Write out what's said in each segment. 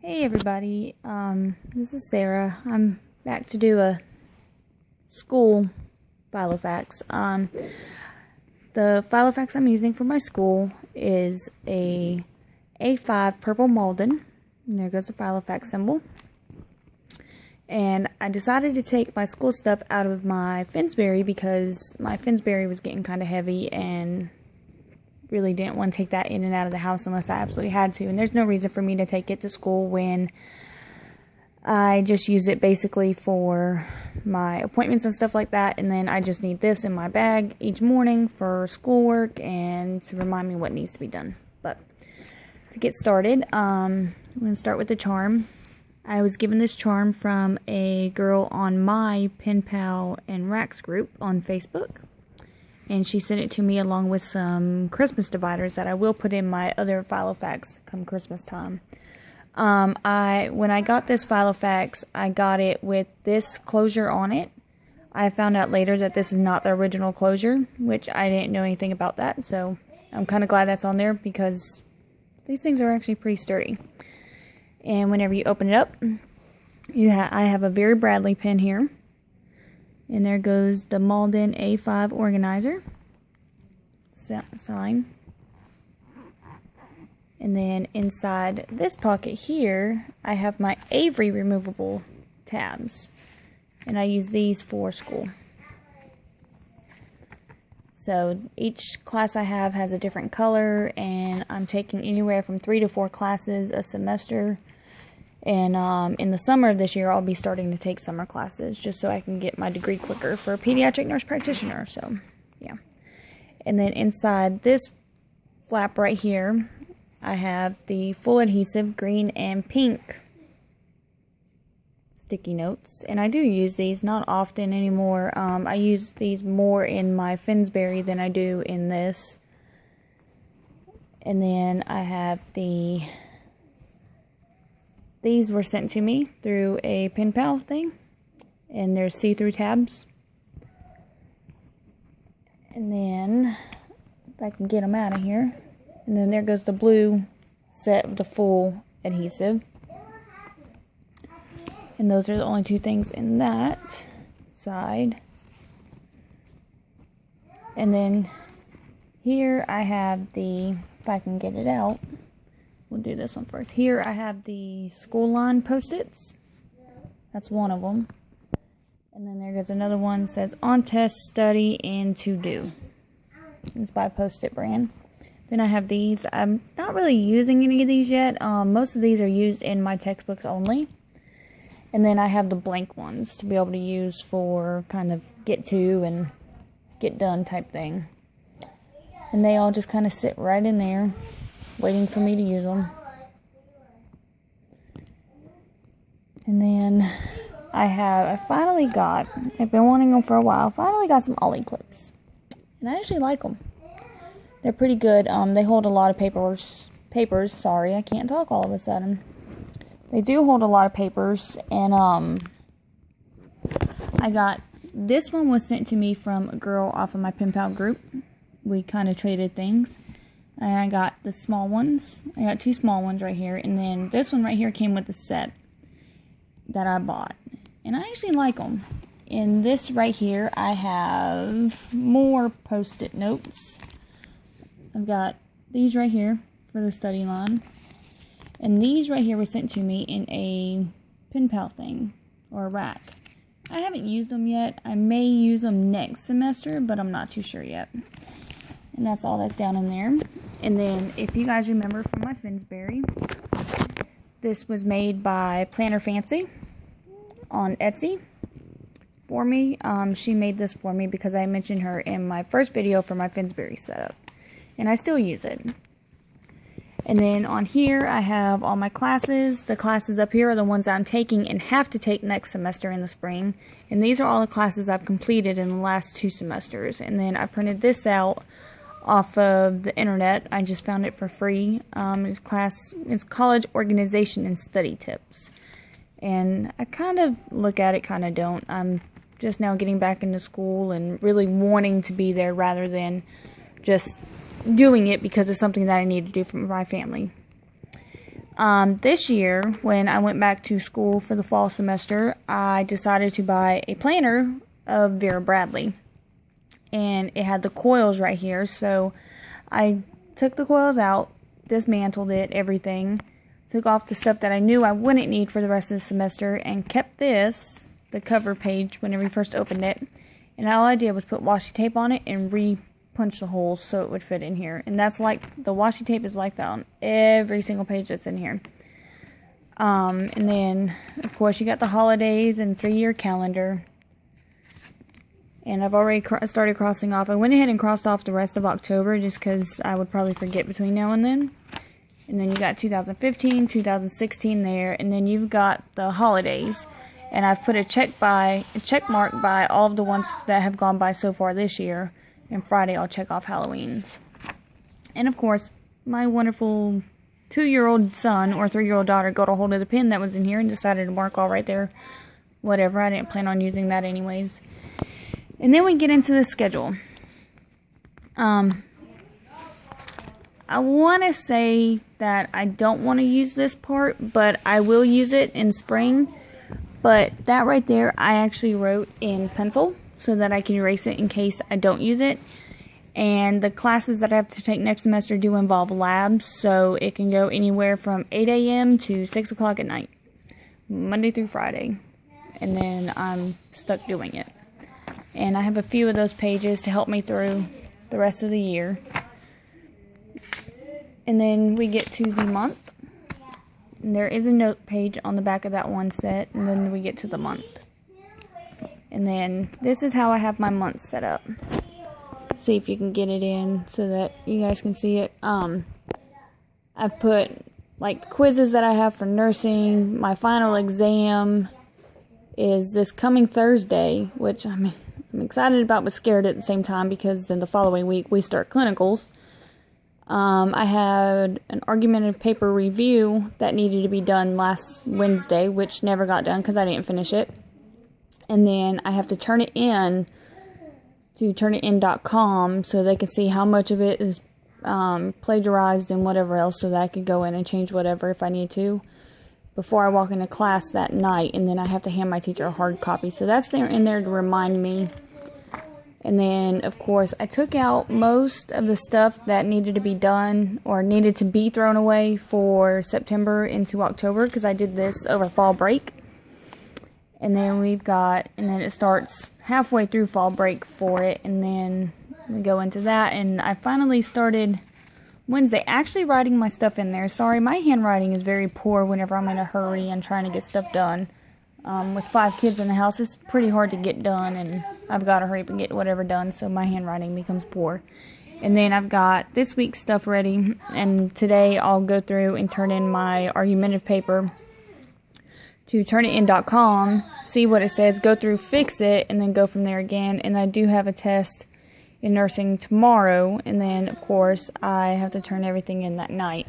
Hey everybody, this is Sarah. I'm back to do a school filofax. The filofax I'm using for my school is a A5 purple Malden. And there goes the filofax symbol. And I decided to take my school stuff out of my Finsbury because my Finsbury was getting kind of heavy and really didn't want to take that in and out of the house unless I absolutely had to. And there's no reason for me to take it to school when I just use it basically for my appointments and stuff like that. And then I just need this in my bag each morning for schoolwork and to remind me what needs to be done. But to get started, I'm going to start with the charm. I was given this charm from a girl on my Pen Pal and Racks group on Facebook. And she sent it to me along with some Christmas dividers that I will put in my other filofax come Christmas time. When I got this filofax, I got it with this closure on it. I found out later that this is not the original closure, which I didn't know anything about that. So I'm kind of glad that's on there because these things are actually pretty sturdy. And whenever you open it up, I have a Very Bradley pen here. And there goes the Malden A5 organizer sign. And then inside this pocket here, I have my Avery removable tabs. And I use these for school. So each class I have has a different color, and I'm taking anywhere from 3 to 4 classes a semester. And in the summer of this year, I'll be starting to take summer classes just so I can get my degree quicker for a pediatric nurse practitioner. So, yeah. And then inside this flap right here, I have the full adhesive green and pink sticky notes. And I do use these, not often anymore. I use these more in my Finsbury than I do in this. And then I have these were sent to me through a Pen Pal thing, and they're see-through tabs. And then, if I can get them out of here, and then there goes the blue set of the full adhesive. And those are the only two things in that side. And then here I have if I can get it out, we'll do this one first. Here I have the school line post-its. That's one of them. And then there goes another one that says on test, study, and to do. It's by Post-it brand. Then I have these. I'm not really using any of these yet. Most of these are used in my textbooks only. And then I have the blank ones to be able to use for kind of get to and get done type thing. And they all just kind of sit right in there, waiting for me to use them. And then I've been wanting them for a while. Finally got some Ollie clips. And I actually like them. They're pretty good. They hold a lot of papers. Sorry, I can't talk all of a sudden. They do hold a lot of papers. And this one was sent to me from a girl off of my Pen Pal group. We kind of traded things. And I got the small ones. I got 2 small ones right here. And then this one right here came with the set that I bought. And I actually like them. In this right here, I have more post-it notes. I've got these right here for the study line. And these right here were sent to me in a Pen Pal thing, or a rack. I haven't used them yet. I may use them next semester, but I'm not too sure yet. And that's all that's down in there. And then, if you guys remember from my Finsbury, this was made by Planner Fancy on Etsy for me. She made this for me because I mentioned her in my first video for my Finsbury setup. And I still use it. And then on here, I have all my classes. The classes up here are the ones I'm taking and have to take next semester in the spring. And these are all the classes I've completed in the last 2 semesters. And then I printed this out off of the internet. I just found it for free. It's College Organization and Study Tips. And I kind of look at it, kind of don't. I'm just now getting back into school and really wanting to be there rather than just doing it because it's something that I need to do for my family. This year, when I went back to school for the fall semester, I decided to buy a planner of Vera Bradley. And it had the coils right here, so I took the coils out, dismantled it, everything, took off the stuff that I knew I wouldn't need for the rest of the semester, and kept this, the cover page, whenever we first opened it. And all I did was put washi tape on it and re-punch the holes so it would fit in here. And that's like, the washi tape is like that on every single page that's in here. And then, of course, you got the holidays and 3-year calendar. And I've already started crossing off. I went ahead and crossed off the rest of October just because I would probably forget between now and then. And then you got 2015, 2016 there. And then you've got the holidays. And I've put a check mark by all of the ones that have gone by so far this year. And Friday I'll check off Halloween's. And of course, my wonderful 2-year-old son or 3-year-old daughter got a hold of the pen that was in here and decided to mark all right there. Whatever, I didn't plan on using that anyways. And then we get into the schedule. I want to say that I don't want to use this part, but I will use it in spring. But that right there, I actually wrote in pencil so that I can erase it in case I don't use it. And the classes that I have to take next semester do involve labs, so it can go anywhere from 8 a.m. to 6 o'clock at night, Monday through Friday. And then I'm stuck doing it. And I have a few of those pages to help me through the rest of the year. And then we get to the month. And there is a note page on the back of that one set. And then we get to the month. And then this is how I have my month set up. See if you can get it in so that you guys can see it. I've put like quizzes that I have for nursing. My final exam is this coming Thursday, which I'm excited about but scared at the same time because then the following week we start clinicals. I had an argumentative paper review that needed to be done last Wednesday, which never got done because I didn't finish it. And then I have to turn it in to turnitin.com so they can see how much of it is plagiarized and whatever else, so that I could go in and change whatever if I need to before I walk into class that night. And then I have to hand my teacher a hard copy, so that's there in there to remind me. And then, of course, I took out most of the stuff that needed to be done or needed to be thrown away for September into October because I did this over fall break. And then then it starts halfway through fall break for it, and then we go into that. And I finally started Wednesday actually writing my stuff in there. Sorry, my handwriting is very poor whenever I'm in a hurry and trying to get stuff done. With 5 kids in the house, it's pretty hard to get done, and I've got to hurry up and get whatever done, so my handwriting becomes poor. And then I've got this week's stuff ready, and today I'll go through and turn in my argumentative paper to turnitin.com, see what it says, go through, fix it, and then go from there again. And I do have a test in nursing tomorrow, and then, of course, I have to turn everything in that night.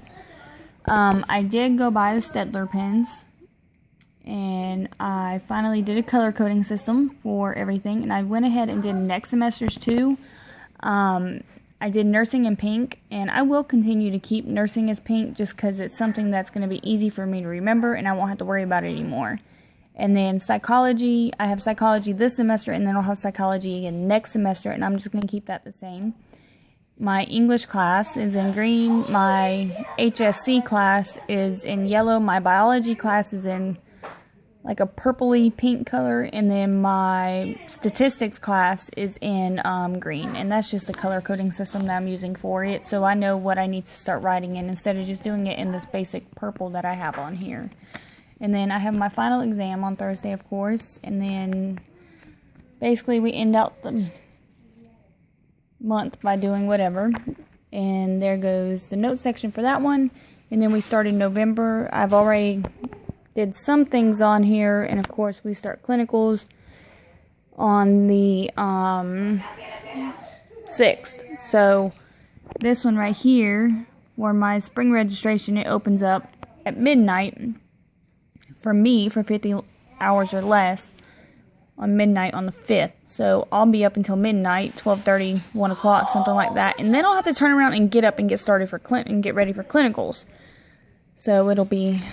I did go buy the Steadler pens. And I finally did a color coding system for everything. And I went ahead and did next semester's too. I did nursing in pink. And I will continue to keep nursing as pink just because it's something that's going to be easy for me to remember. And I won't have to worry about it anymore. And then psychology. I have psychology this semester. And then I'll have psychology again next semester. And I'm just going to keep that the same. My English class is in green. My HSC class is in yellow. My biology class is in like a purpley pink color, and then my statistics class is in green, and that's just the color coding system that I'm using for it, so I know what I need to start writing in instead of just doing it in this basic purple that I have on here. And then I have my final exam on Thursday, of course, and then basically we end out the month by doing whatever, and there goes the note section for that one. And then we start in November. I've already did some things on here, and of course we start clinicals on the 6th. So this one right here, where my spring registration, it opens up at midnight for me for 50 hours or less on midnight on the 5th. So I'll be up until midnight, 12:30, 1 o'clock, something like that. And then I'll have to turn around and get up and get started for and get ready for clinicals. So it'll be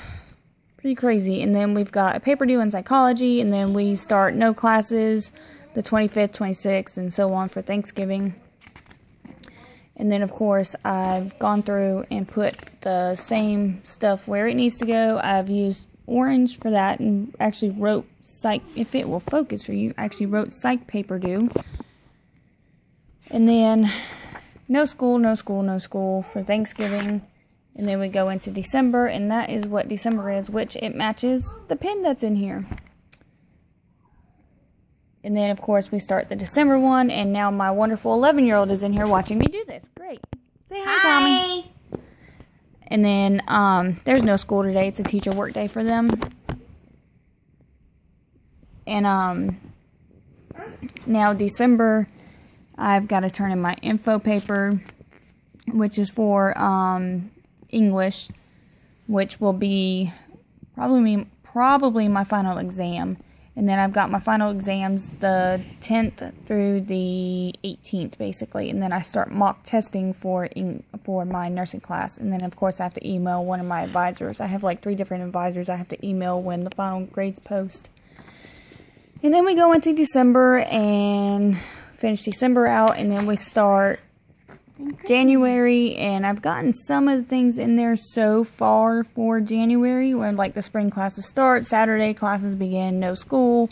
pretty crazy. And then we've got a paper due in psychology, and then we start no classes the 25th, 26th, and so on for Thanksgiving. And then, of course, I've gone through and put the same stuff where it needs to go. I've used orange for that and actually wrote psych, if it will focus for you, actually wrote psych paper due. And then no school, no school, no school for Thanksgiving. And then we go into December, and that is what December is, which it matches the pen that's in here. And then, of course, we start the December one, and now my wonderful 11-year-old is in here watching me do this. Great. Say hi, Tommy. And then, there's no school today. It's a teacher work day for them. And, now December, I've got to turn in my info paper, which is for, English, which will be probably my final exam. And then I've got my final exams the 10th through the 18th, basically. And then I start mock testing for my nursing class. And then, of course, I have to email one of my advisors. I have like 3 different advisors I have to email when the final grades post. And then we go into December and finish December out. And then we start January, and I've gotten some of the things in there so far for January, when like the spring classes start, Saturday classes begin, no school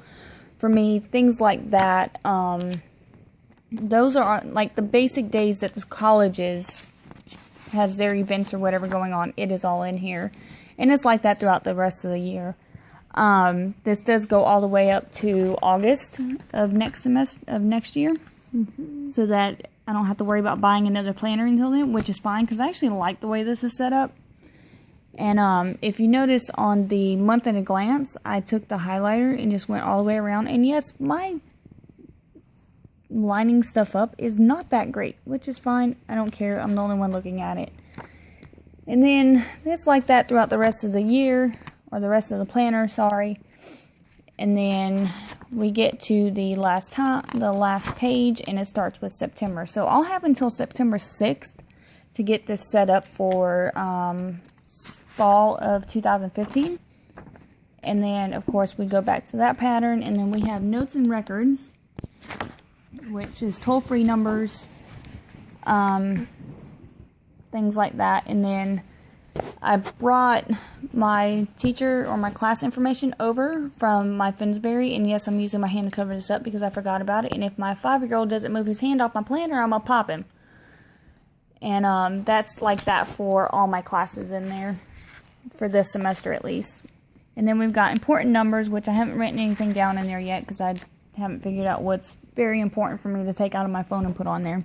for me, things like that. Those are like the basic days that the colleges has their events or whatever going on. It is all in here, and it's like that throughout the rest of the year. This does go all the way up to August of next year, so that I don't have to worry about buying another planner until then, which is fine, because I actually like the way this is set up. And if you notice on the month at a glance, I took the highlighter and just went all the way around. And yes, my lining stuff up is not that great, which is fine. I don't care. I'm the only one looking at it. And then it's like that throughout the rest of the year, or the rest of the planner, sorry. And then we get to the last page, and it starts with September. So I'll have until September 6th to get this set up for fall of 2015. And then, of course, we go back to that pattern, and then we have notes and records, which is toll-free numbers, things like that. And then I brought my teacher or my class information over from my Finsbury, and yes, I'm using my hand to cover this up because I forgot about it. And if my 5-year-old doesn't move his hand off my planner, I'm gonna pop him. And that's like that for all my classes in there for this semester at least. And then we've got important numbers, which I haven't written anything down in there yet because I haven't figured out what's very important for me to take out of my phone and put on there.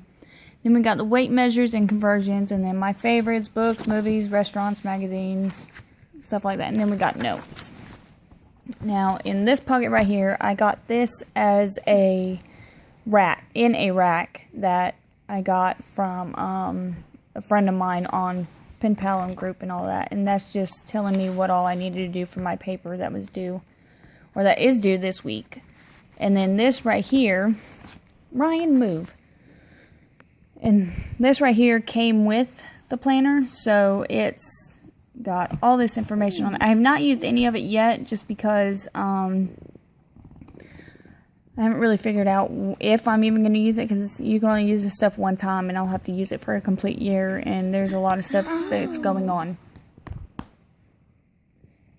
Then we got the weight measures and conversions, and then my favorites, books, movies, restaurants, magazines, stuff like that. And then we got notes. Now, in this pocket right here, I got this as a rack, that I got from a friend of mine on Pen Pal and group and all that. And that's just telling me what all I needed to do for my paper that was due, or that is due this week. And then this right here, Ryan, move. And this right here came with the planner, so it's got all this information on it. I have not used any of it yet, just because I haven't really figured out if I'm even going to use it, because you can only use this stuff one time, and I'll have to use it for a complete year, and there's a lot of stuff that's going on.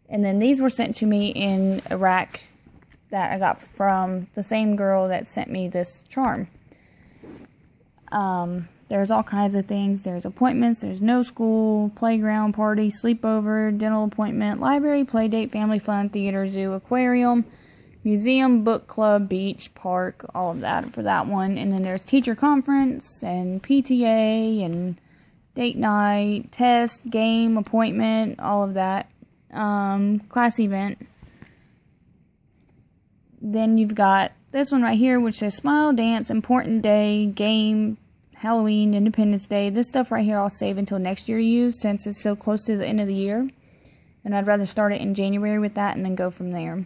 And then these were sent to me in a rack that I got from the same girl that sent me this charm. There's all kinds of things. There's appointments, there's no school, playground, party, sleepover, dental appointment, library, play date, family fun, theater, zoo, aquarium, museum, book club, beach, park, all of that for that one. And then there's teacher conference and PTA and date night, test, game, appointment, all of that. Class event. Then you've got this one right here, which says smile, dance, important day, game, Halloween, Independence Day. This stuff right here I'll save until next year to use, since it's so close to the end of the year. And I'd rather start it in January with that and then go from there.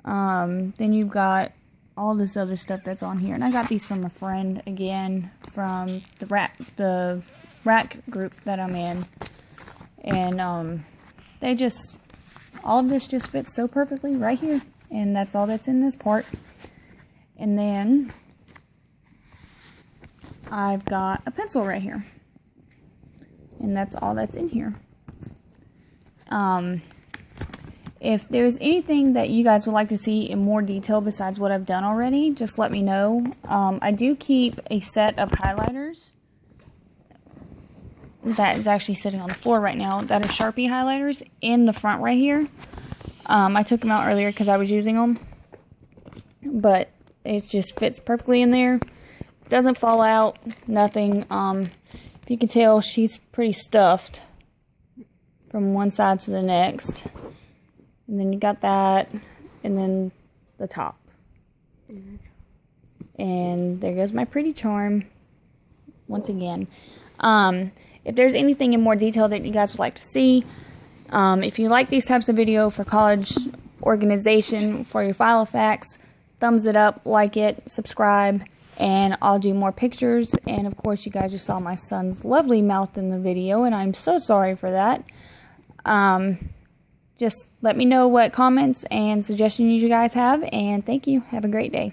Then you've got all this other stuff that's on here. And I got these from a friend, again, from the rack group that I'm in. And they just, all of this just fits so perfectly right here. And that's all that's in this part. And then I've got a pencil right here. And that's all that's in here. If there's anything that you guys would like to see in more detail besides what I've done already, just let me know. I do keep a set of highlighters that is actually sitting on the floor right now that are Sharpie highlighters in the front right here. I took them out earlier because I was using them, but it just fits perfectly in there. Doesn't fall out, nothing. If you can tell, she's pretty stuffed from one side to the next. And then you got that, and then the top. And there goes my pretty charm once again. If there's anything in more detail that you guys would like to see, if you like these types of video for college organization for your filofax, thumbs it up, like it, subscribe, and I'll do more pictures. And of course, you guys just saw my son's lovely mouth in the video, and I'm so sorry for that. Just let me know what comments and suggestions you guys have, and thank you. Have a great day.